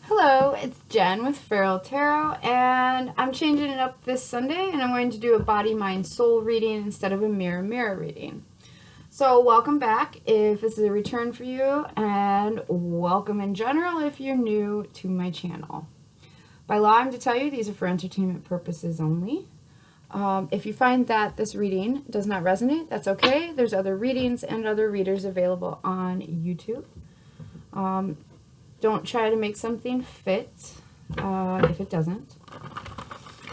Hello, it's Jen with Feral Tarot, and I'm changing it up this Sunday, and I'm going to do a body, mind, soul reading instead of a mirror reading. So welcome back if this is a return for you, and welcome in general if you're new to my channel. By law, I'm to tell you these are for entertainment purposes only. If you find that this reading does not resonate, that's okay. There's other readings and other readers available on YouTube. Don't try to make something fit if it doesn't.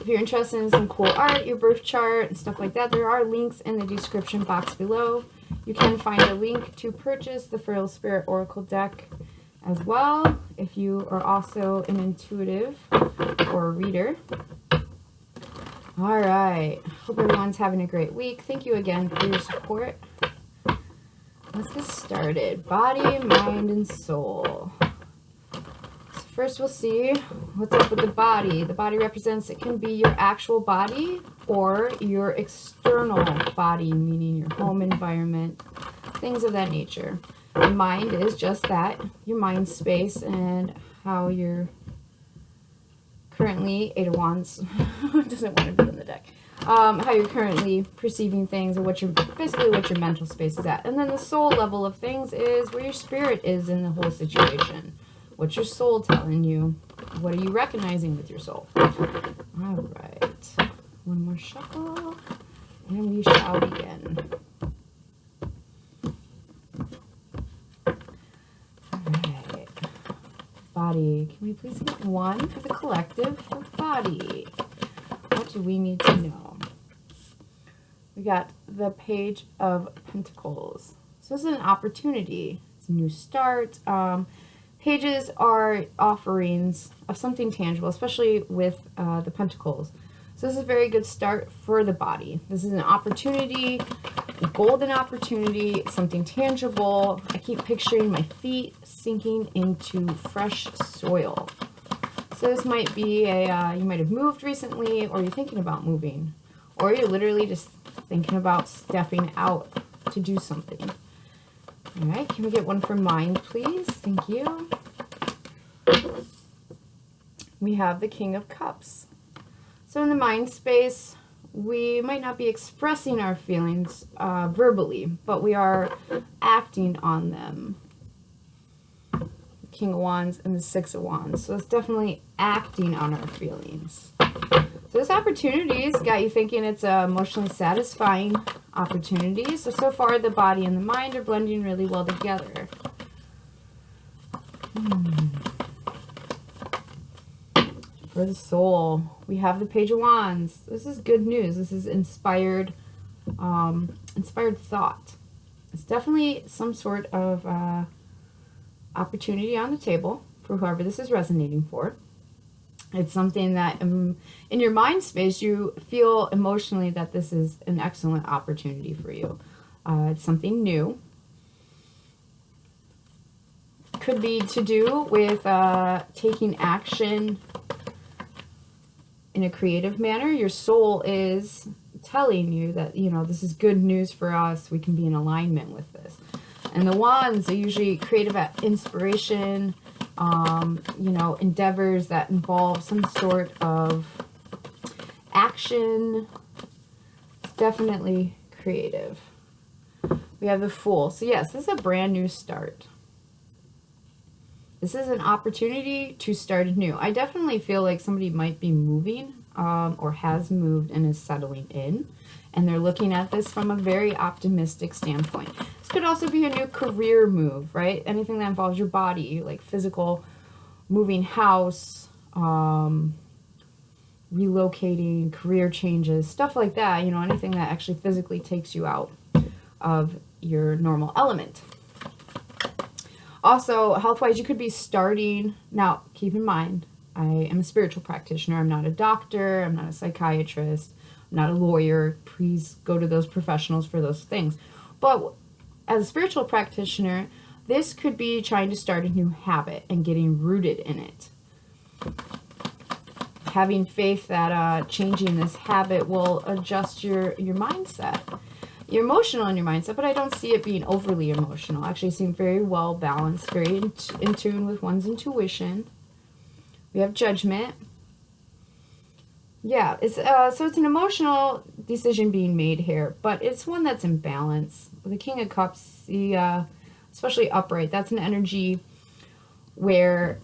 If you're interested in some cool art, your birth chart, and stuff like that, there are links in the description box below. You can find a link to purchase the FeralSpirit Oracle deck as well, if you are also an intuitive or a reader. All right. Hope everyone's having a great week. Thank you again for your support. Let's get started. Body, mind, and soul. First, we'll see what's up with the body. The body represents, it can be your actual body or your external body, meaning your home environment, things of that nature. The mind is just that, your mind space and how you're currently, Eight of Wands, doesn't want to be in the deck, how you're currently perceiving things or basically what your mental space is at. And then the soul level of things is where your spirit is in the whole situation. What's your soul telling you? What are you recognizing with your soul? All right. One more shuffle, and we shall begin. All right. Body. Can we please get one for the collective for body? What do we need to know? We got the Page of Pentacles. So this is an opportunity. It's a new start. Pages are offerings of something tangible, especially with the Pentacles. So this is a very good start for the body. This is an opportunity, a golden opportunity, something tangible. I keep picturing my feet sinking into fresh soil. So this might be you might have moved recently, or you're thinking about moving, or you're literally just thinking about stepping out to do something. All right, can we get one for mind, please? Thank you. We have the King of Cups. So in the mind space, we might not be expressing our feelings verbally, but we are acting on them. King of Wands and the Six of Wands. So it's definitely acting on our feelings. So this opportunity's got you thinking it's an emotionally satisfying opportunity. So far the body and the mind are blending really well together. For the soul, we have the Page of Wands. This is good news. This is inspired thought. It's definitely some sort of opportunity on the table for whoever this is resonating for. It's something that in your mind space, you feel emotionally that this is an excellent opportunity for you. It's something new. Could be to do with taking action in a creative manner. Your soul is telling you that, you know, this is good news for us. We can be in alignment with this. And the wands are usually creative inspiration, you know, endeavors that involve some sort of action. It's definitely creative. We have the Fool. So yes, this is a brand new start. This is an opportunity to start anew. I definitely feel like somebody might be moving or has moved and is settling in. And they're looking at this from a very optimistic standpoint. This could also be a new career move, right? Anything that involves your body, like physical, moving house, relocating, career changes, stuff like that. You know, anything that actually physically takes you out of your normal element. Also, health-wise, you could be starting, now keep in mind, I am a spiritual practitioner. I'm not a doctor. I'm not a psychiatrist. I'm not a lawyer. Please go to those professionals for those things. But as a spiritual practitioner, this could be trying to start a new habit and getting rooted in it. Having faith that changing this habit will adjust your mindset. You're emotional in your mindset, but I don't see it being overly emotional. Actually, it seems very well balanced, very in tune with one's intuition. We have Judgment. Yeah, it's so it's an emotional decision being made here, but it's one that's in balance. The King of Cups, especially upright, that's an energy where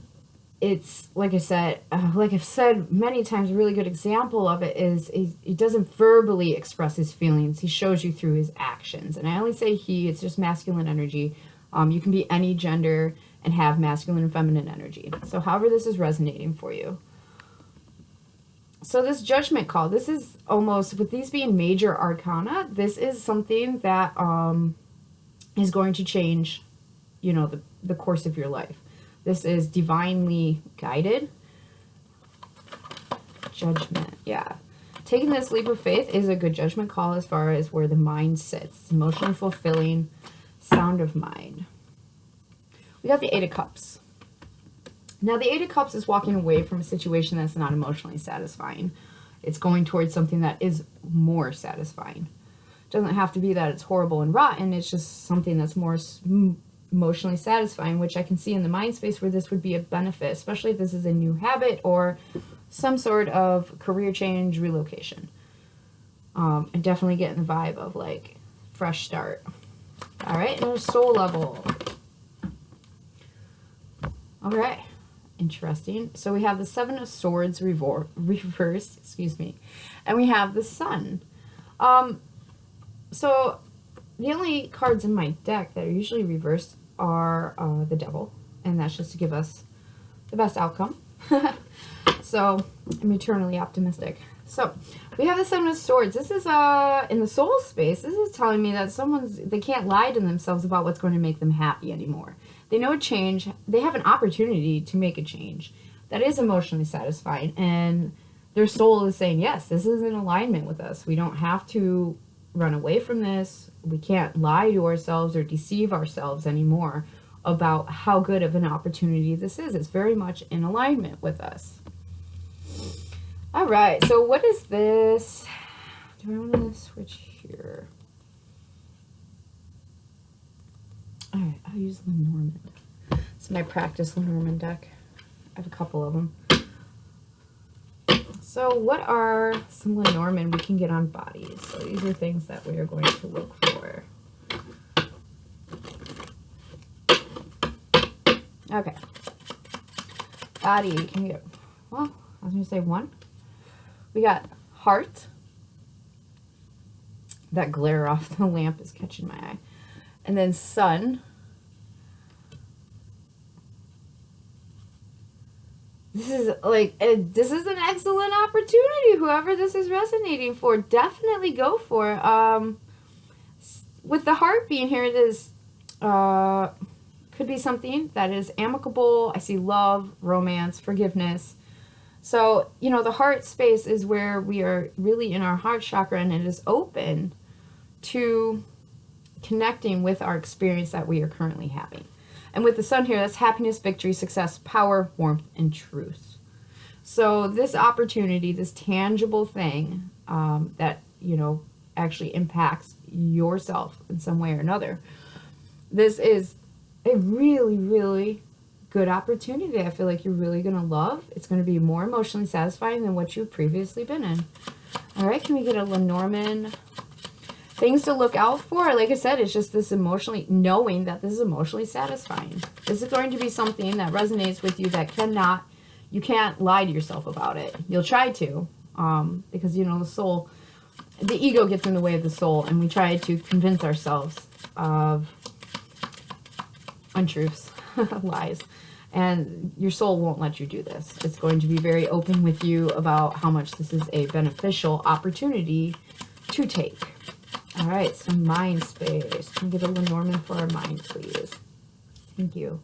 it's, like I said, like I've said many times, a really good example of it is he doesn't verbally express his feelings. He shows you through his actions. And I only say he, it's just masculine energy. You can be any gender and have masculine and feminine energy. So however this is resonating for you. So this Judgment call, this is almost, with these being major arcana, this is something that is going to change, you know, the course of your life. This is divinely guided. Judgment, yeah. Taking this leap of faith is a good judgment call as far as where the mind sits. It's emotionally fulfilling, sound of mind. We got the Eight of Cups. Now, the Eight of Cups is walking away from a situation that's not emotionally satisfying. It's going towards something that is more satisfying. It doesn't have to be that it's horrible and rotten. It's just something that's more emotionally satisfying, which I can see in the mind space where this would be a benefit, especially if this is a new habit or some sort of career change, relocation. And definitely getting the vibe of like fresh start. All right, and our soul level. All right, interesting. So we have the Seven of Swords reversed, excuse me, and we have the Sun. So the only cards in my deck that are usually reversed are the Devil, and that's just to give us the best outcome. So I'm eternally optimistic. So we have the Seven of Swords. This is in the soul space. This is telling me that they can't lie to themselves about what's going to make them happy anymore. They know a change. They have an opportunity to make a change that is emotionally satisfying, and their soul is saying, yes, this is in alignment with us. We don't have to run away from this. We can't lie to ourselves or deceive ourselves anymore about how good of an opportunity this is. It's very much in alignment with us. All right, so what is this? Do I want to switch here? All right, I'll use Lenormand. It's my practice Lenormand deck. I have a couple of them. So what are some Lenormand we can get on bodies? So these are things that we are going to look for. Okay. Body, can we get, well, I was going to say one. We got Heart. That glare off the lamp is catching my eye. And then Sun. This is like, this is an excellent opportunity. Whoever this is resonating for, definitely go for it. With the Heart being here, it is, could be something that is amicable. I see love, romance, forgiveness. So, you know, the heart space is where we are really in our heart chakra, and it is open to connecting with our experience that we are currently having. And with the Sun here, that's happiness, victory, success, power, warmth, and truth. So this opportunity, this tangible thing that, you know, actually impacts yourself in some way or another. This is a really, really good opportunity. I feel like you're really going to love. It's going to be more emotionally satisfying than what you've previously been in. All right, can we get a Lenormand? Things to look out for, like I said, it's just this emotionally, knowing that this is emotionally satisfying. This is going to be something that resonates with you that you can't lie to yourself about it. You'll try to, because, you know, the soul, the ego gets in the way of the soul, and we try to convince ourselves of untruths, lies. And your soul won't let you do this. It's going to be very open with you about how much this is a beneficial opportunity to take. All right, so mind space. Can we get a Lenormand for our mind, please? Thank you.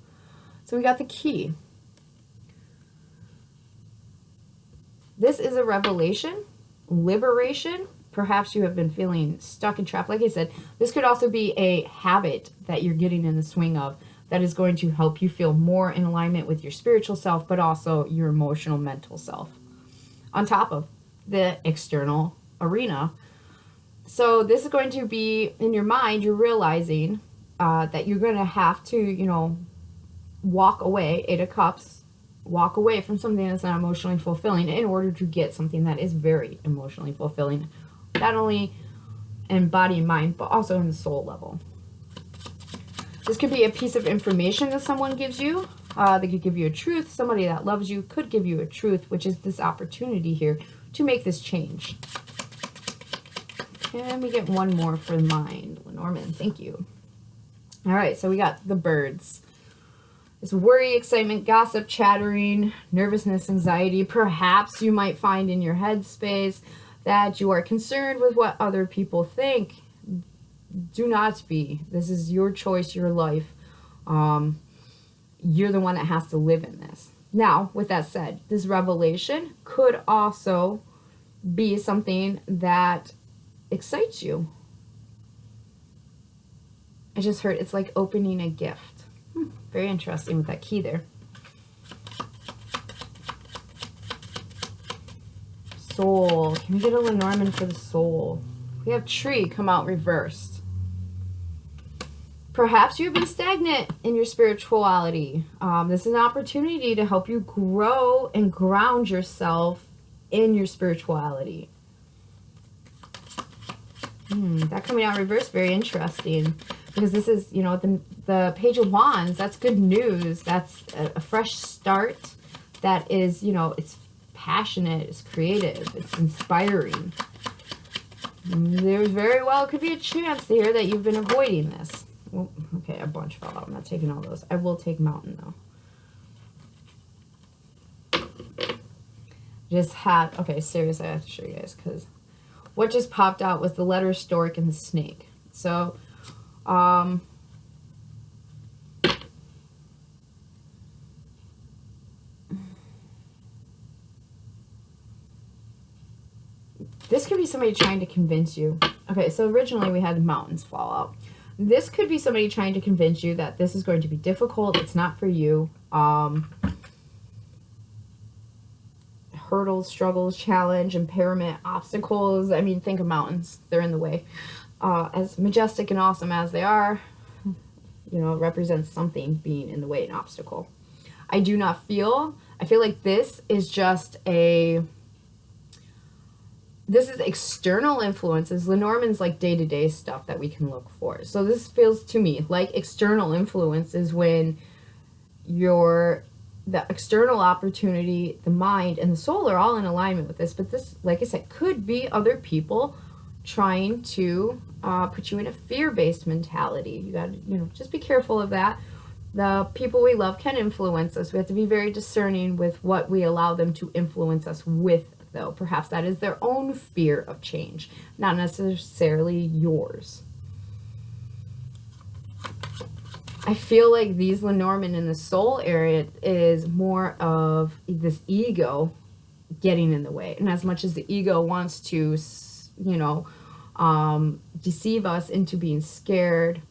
So we got the Key. This is a revelation, liberation. Perhaps you have been feeling stuck and trapped. Like I said, this could also be a habit that you're getting in the swing of that is going to help you feel more in alignment with your spiritual self, but also your emotional, mental self, on top of the external arena. So this is going to be, in your mind, you're realizing that you're going to have to, you know, walk away, Eight of Cups, walk away from something that's not emotionally fulfilling in order to get something that is very emotionally fulfilling, not only in body and mind, but also in the soul level. This could be a piece of information that someone gives you. They could give you a truth. Somebody that loves you could give you a truth, which is this opportunity here to make this change. And we get one more for the mind. Lenormand, thank you. All right, so we got the birds. This worry, excitement, gossip, chattering, nervousness, anxiety. Perhaps you might find in your headspace that you are concerned with what other people think. Do not be. This is your choice, your life. You're the one that has to live in this. Now, with that said, this revelation could also be something that excites you. I just heard it's like opening a gift. Very interesting with that key there. Soul. Can we get a Lenormand for the soul? We have tree come out reversed. Perhaps you've been stagnant in your spirituality. This is an opportunity to help you grow and ground yourself in your spirituality. That coming out reversed, very interesting. Because this is, you know, the Page of Wands, that's good news. That's a fresh start that is, you know, it's passionate, it's creative, it's inspiring. There's very well could be a chance here that you've been avoiding this. Oh, okay, a bunch fell out. I'm not taking all those. I will take mountain, though. Just had, okay, seriously, I have to show you guys, because what just popped out was the letter stork and the snake. So, this could be somebody trying to convince you. Okay, so originally we had mountains fall out. This could be somebody trying to convince you that this is going to be difficult. It's not for you. Hurdles, struggles, challenge, impairment, obstacles. I mean, think of mountains. They're in the way. As majestic and awesome as they are, you know, it represents something being in the way, an obstacle. I feel like this is just this is external influences. Lenormand's like day-to-day stuff that we can look for. So this feels to me like external influence is when the external opportunity, the mind, and the soul are all in alignment with this. But this, like I said, could be other people trying to put you in a fear-based mentality. You got to, you know, just be careful of that. The people we love can influence us. We have to be very discerning with what we allow them to influence us with, though. Perhaps that is their own fear of change, not necessarily yours. I feel like these Lenormand in the soul area is more of this ego getting in the way. And as much as the ego wants to, you know, deceive us into being scared,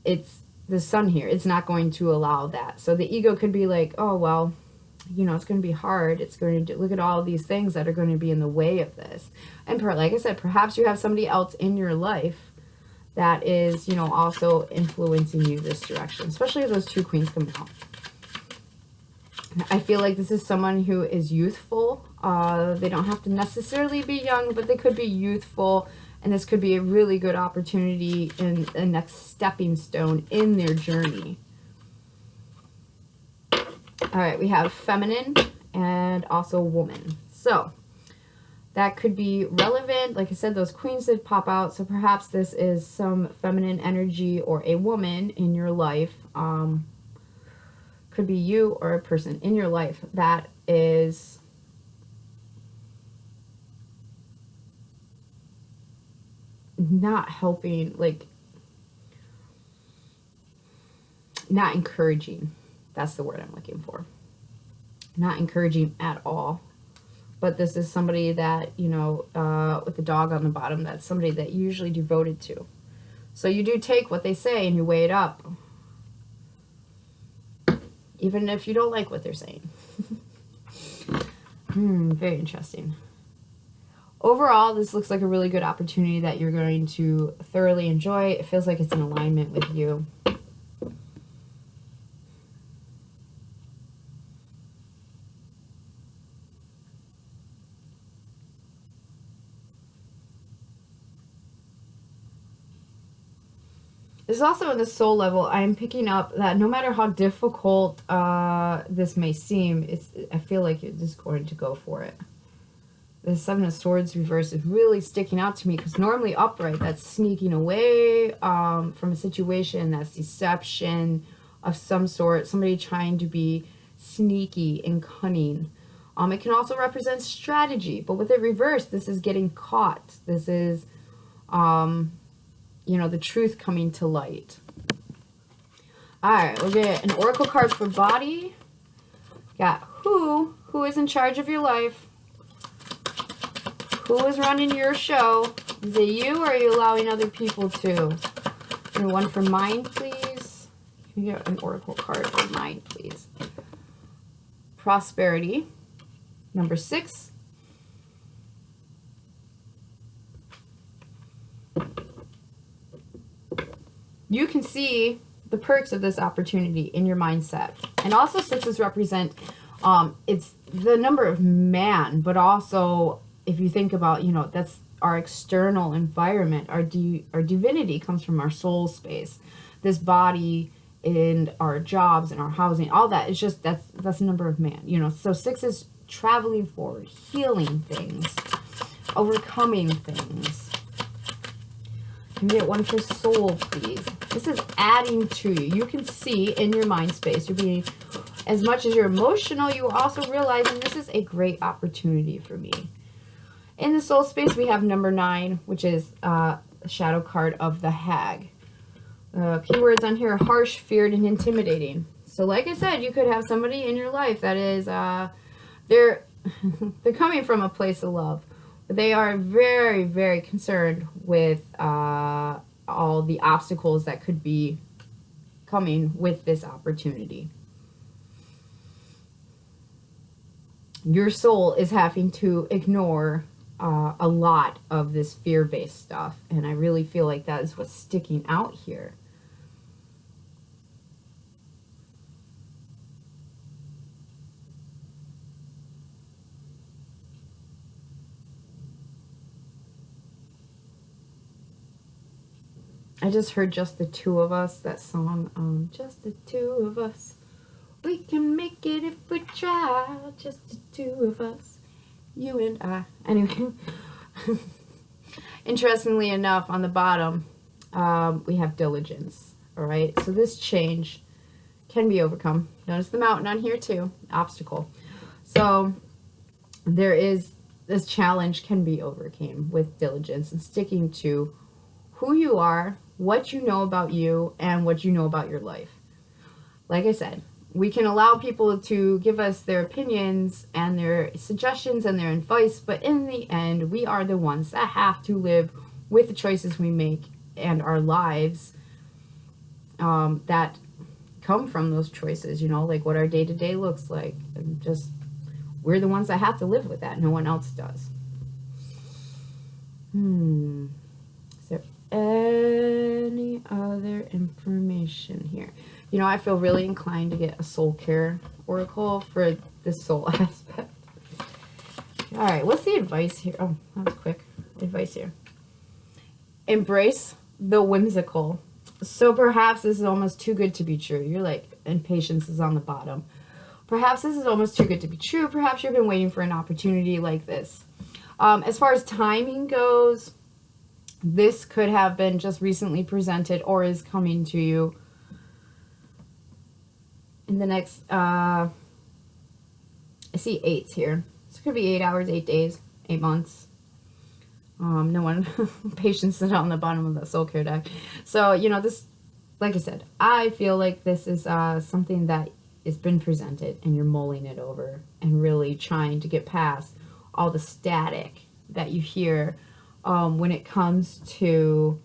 it's the sun here. It's not going to allow that. So the ego could be like, oh, well, you know, it's going to be hard. It's going to look at all these things that are going to be in the way of this. And like I said, perhaps you have somebody else in your life that is, you know, also influencing you this direction, especially those two queens coming out. I feel like this is someone who is youthful. They don't have to necessarily be young, but they could be youthful. And this could be a really good opportunity and a next stepping stone in their journey. All right, we have feminine and also woman. So that could be relevant. Like I said, those queens did pop out. So perhaps this is some feminine energy or a woman in your life. Could be you or a person in your life that is not helping, like not encouraging. That's the word I'm looking for. Not encouraging at all. But this is somebody that, you know, with the dog on the bottom, that's somebody that you're usually devoted to. So you do take what they say and you weigh it up. Even if you don't like what they're saying. Very interesting. Overall, this looks like a really good opportunity that you're going to thoroughly enjoy. It feels like it's in alignment with you. There's also in the soul level, I'm picking up that no matter how difficult this may seem, I feel like you're just going to go for it. The Seven of Swords reverse is really sticking out to me, because normally upright, that's sneaking away from a situation, that's deception of some sort, somebody trying to be sneaky and cunning. It can also represent strategy, but with it reversed, this is getting caught. This is, you know, the truth coming to light. All right, we'll get an oracle card for body. Got who is in charge of your life? Who is running your show? Is it you, or are you allowing other people to? And one for mind, please. Can you get an oracle card for mind, please? Prosperity. Number 6. You can see the perks of this opportunity in your mindset. And also 6s represent, it's the number of man, but also if you think about, you know, that's our external environment. Our divinity comes from our soul space. This body and our jobs and our housing, all that is just, that's the number of man, you know. So 6 is traveling forward, healing things, overcoming things. Can you get one for soul, please? This is adding to you. You can see in your mind space, you're being, as much as you're emotional, you also realizing this is a great opportunity for me. In the soul space, we have number 9, which is a shadow card of the hag. Keywords on here: harsh, feared, and intimidating. So like I said, you could have somebody in your life that is, they're coming from a place of love. They are very, very concerned with all the obstacles that could be coming with this opportunity. Your soul is having to ignore a lot of this fear-based stuff, and I really feel like that is what's sticking out here. I just heard Just the Two of Us, that song, Just the Two of Us. We can make it if we try, just the two of us, you and I. Anyway, interestingly enough, on the bottom, we have diligence, all right? So this change can be overcome. Notice the mountain on here too, obstacle. So there is, this challenge can be overcome with diligence and sticking to who you are, what you know about you, and what you know about your life. Like I said, we can allow people to give us their opinions and their suggestions and their advice, but in the end, we are the ones that have to live with the choices we make and our lives that come from those choices, you know, like what our day-to-day looks like. And just, we're the ones that have to live with that. No one else does. Is there any other information here? You know, I feel really inclined to get a soul care oracle for this soul aspect. All right, what's the advice here? Oh, that was quick. Advice here. Embrace the whimsical. So perhaps this is almost too good to be true. You're like, and patience is on the bottom. Perhaps this is almost too good to be true. Perhaps you've been waiting for an opportunity like this. As far as timing goes, this could have been just recently presented or is coming to you in the next, I see 8s here. So it could be 8 hours, 8 days, 8 months. No one, patience is on the bottom of the soul care deck. So, you know, this, like I said, I feel like this is something that has been presented and you're mulling it over and really trying to get past all the static that you hear when it comes to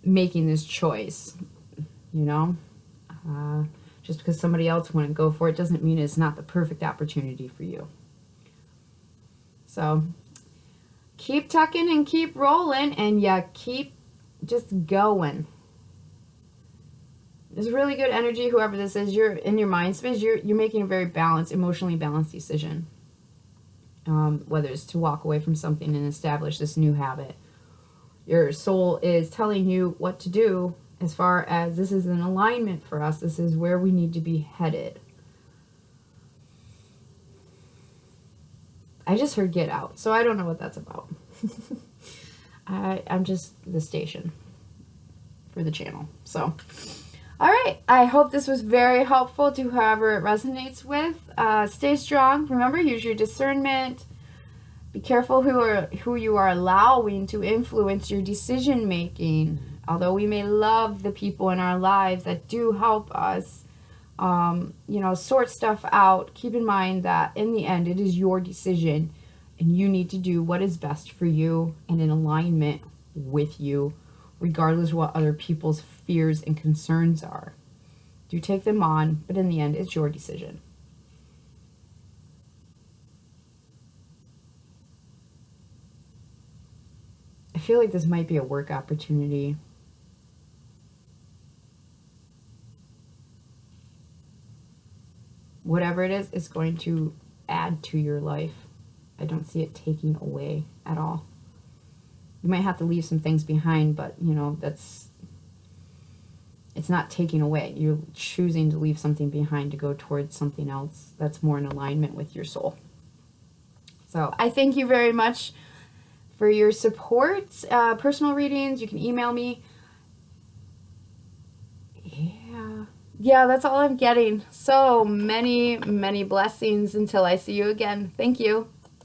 making this choice, you know. Just because somebody else wouldn't go for it doesn't mean it's not the perfect opportunity for you. So keep tucking and keep rolling, and yeah, keep just going. There's really good energy, whoever this is. You're in your mind space. You're making a very balanced, emotionally balanced decision. Whether it's to walk away from something and establish this new habit. Your soul is telling you what to do, as far as this is an alignment for us. This is where we need to be headed. I just heard get out, so I don't know what that's about. I'm just the station for the channel. So, all right. I hope this was very helpful to whoever it resonates with. Stay strong. Remember, use your discernment. Be careful who you are allowing to influence your decision making. Although we may love the people in our lives that do help us, you know, sort stuff out, keep in mind that in the end, it is your decision and you need to do what is best for you and in alignment with you, regardless of what other people's fears and concerns are. Do take them on, but in the end, it's your decision. I feel like this might be a work opportunity. Whatever it is, it's going to add to your life. I don't see it taking away at all. You might have to leave some things behind, but, you know, it's not taking away. You're choosing to leave something behind to go towards something else that's more in alignment with your soul. So I thank you very much for your support. Personal readings, you can email me. Yeah, that's all I'm getting. So many, many blessings until I see you again. Thank you.